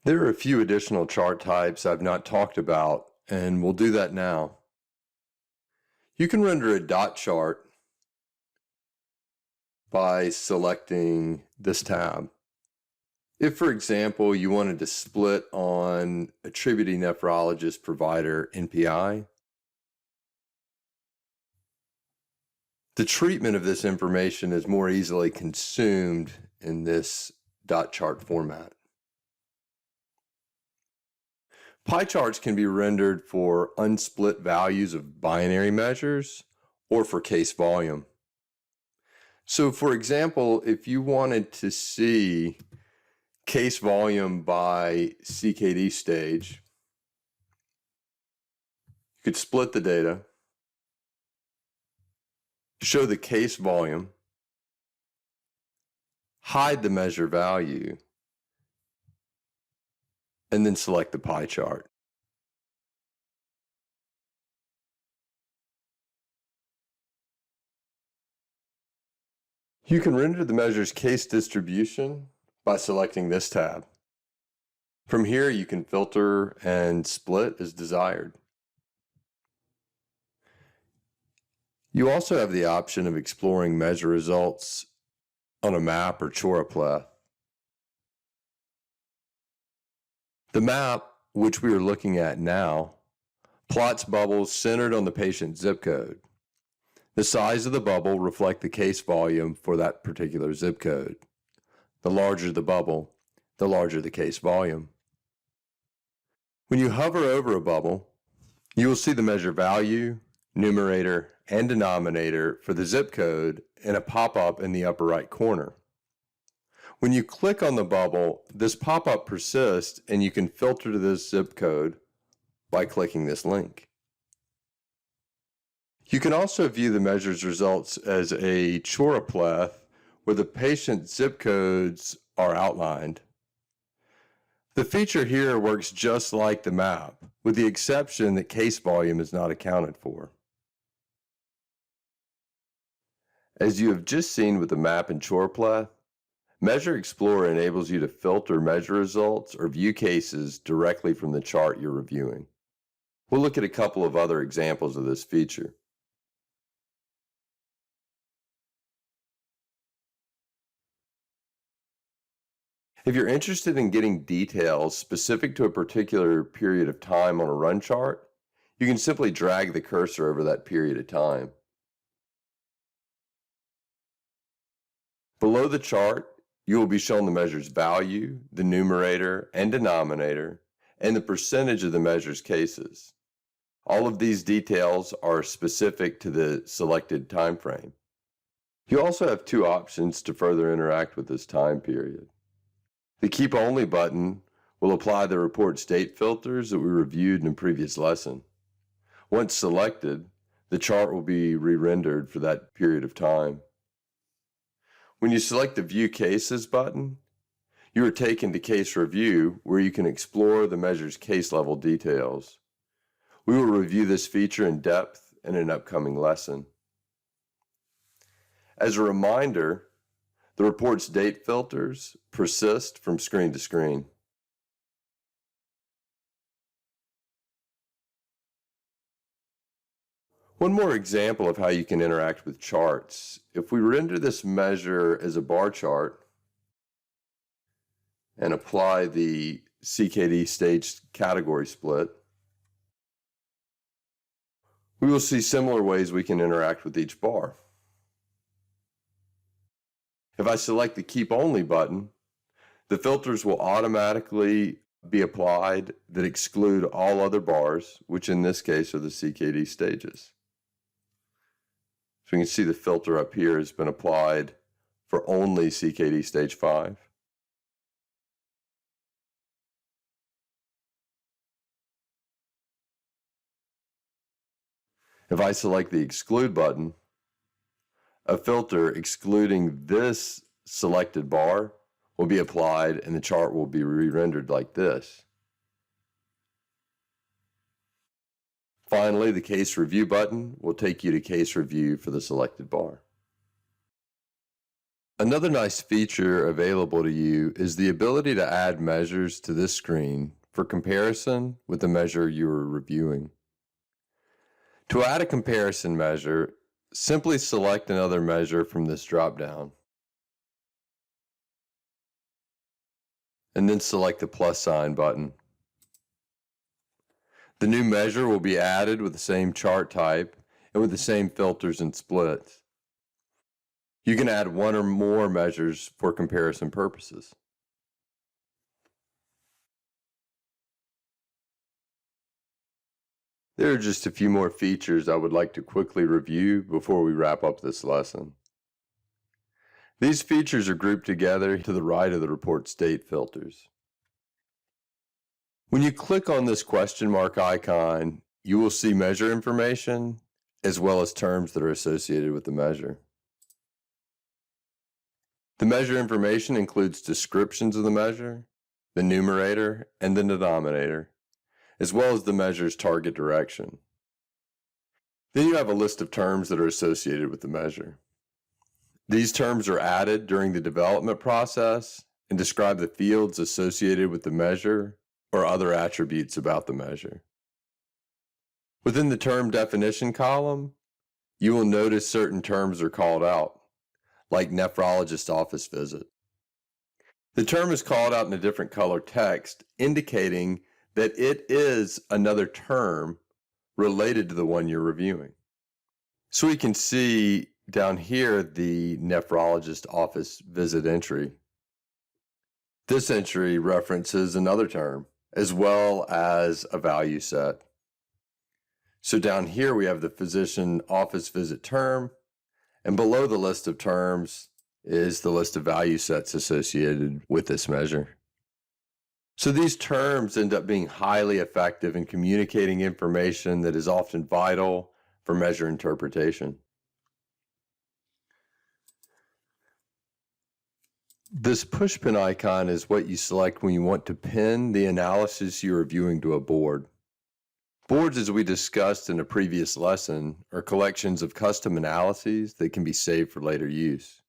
There are a few additional chart types I've not talked about, and we'll do that now. You can render a dot chart by selecting this tab. If, for example, you wanted to split on attributing nephrologist provider NPI, the treatment of this information is more easily consumed in this dot chart format. Pie charts can be rendered for unsplit values of binary measures or for case volume. So for example, if you wanted to see case volume by CKD stage, you could split the data, show the case volume, hide the measure value, and then select the pie chart. You can render the measure's case distribution by selecting this tab. From here, you can filter and split as desired. You also have the option of exploring measure results on a map or choropleth. The map, which we are looking at now, plots bubbles centered on the patient's zip code. The size of the bubble reflects the case volume for that particular zip code. The larger the bubble, the larger the case volume. When you hover over a bubble, you will see the measure value, numerator, and denominator for the zip code in a pop-up in the upper right corner. When you click on the bubble, this pop-up persists and you can filter to this zip code by clicking this link. You can also view the measure's results as a choropleth where the patient's zip codes are outlined. The feature here works just like the map, with the exception that case volume is not accounted for. As you have just seen with the map and choropleth, Measure Explorer enables you to filter measure results or view cases directly from the chart you're reviewing. We'll look at a couple of other examples of this feature. If you're interested in getting details specific to a particular period of time on a run chart, you can simply drag the cursor over that period of time. Below the chart, you will be shown the measure's value, the numerator and denominator, and the percentage of the measure's cases. All of these details are specific to the selected time frame. You also have two options to further interact with this time period. The Keep Only button will apply the report's date filters that we reviewed in a previous lesson. Once selected, the chart will be re-rendered for that period of time. When you select the View Cases button, you are taken to Case Review, where you can explore the measure's case level details. We will review this feature in depth in an upcoming lesson. As a reminder, the report's date filters persist from screen to screen. One more example of how you can interact with charts. If we render this measure as a bar chart and apply the CKD stage category split, we will see similar ways we can interact with each bar. If I select the Keep Only button, the filters will automatically be applied that exclude all other bars, which in this case are the CKD stages. So you can see the filter up here has been applied for only CKD stage 5. If I select the Exclude button, a filter excluding this selected bar will be applied and the chart will be re-rendered like this. Finally, the Case Review button will take you to case review for the selected bar. Another nice feature available to you is the ability to add measures to this screen for comparison with the measure you are reviewing. To add a comparison measure, simply select another measure from this dropdown, and then select the plus sign button. The new measure will be added with the same chart type and with the same filters and splits. You can add one or more measures for comparison purposes. There are just a few more features I would like to quickly review before we wrap up this lesson. These features are grouped together to the right of the report state filters. When you click on this question mark icon, you will see measure information as well as terms that are associated with the measure. The measure information includes descriptions of the measure, the numerator, and the denominator, as well as the measure's target direction. Then you have a list of terms that are associated with the measure. These terms are added during the development process and describe the fields associated with the measure or other attributes about the measure. Within the term definition column, you will notice certain terms are called out, like nephrologist office visit. The term is called out in a different color text, indicating that it is another term related to the one you're reviewing. So we can see down here the nephrologist office visit entry. This entry references another term, as well as a value set. So down here we have the physician office visit term, and below the list of terms is the list of value sets associated with this measure. So these terms end up being highly effective in communicating information that is often vital for measure interpretation. This push pin icon is what you select when you want to pin the analysis you're reviewing to a board. Boards, as we discussed in a previous lesson, are collections of custom analyses that can be saved for later use.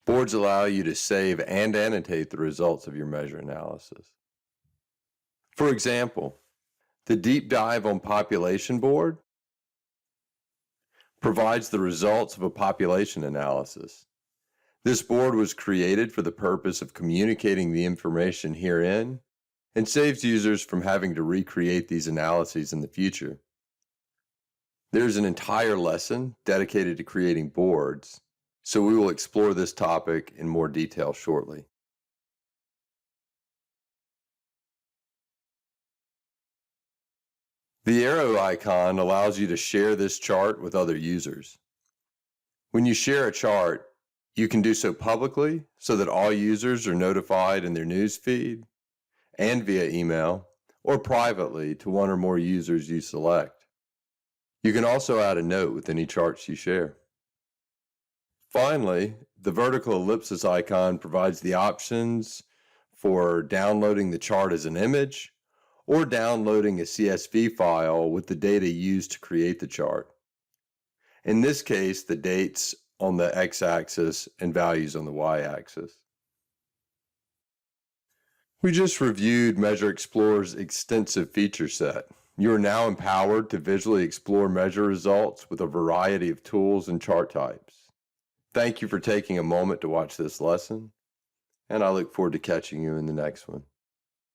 Boards allow you to save and annotate the results of your measure analysis. For example, the Deep Dive on Population board provides the results of a population analysis. This board was created for the purpose of communicating the information herein and saves users from having to recreate these analyses in the future. There's an entire lesson dedicated to creating boards, so we will explore this topic in more detail shortly. The arrow icon allows you to share this chart with other users. When you share a chart, you can do so publicly so that all users are notified in their news feed and via email, or privately to one or more users you select. You can also add a note with any charts you share. Finally, the vertical ellipsis icon provides the options for downloading the chart as an image or downloading a CSV file with the data used to create the chart. In this case, the dates on the x-axis and values on the y-axis. We just reviewed Measure Explorer's extensive feature set. You are now empowered to visually explore measure results with a variety of tools and chart types. Thank you for taking a moment to watch this lesson, and I look forward to catching you in the next one.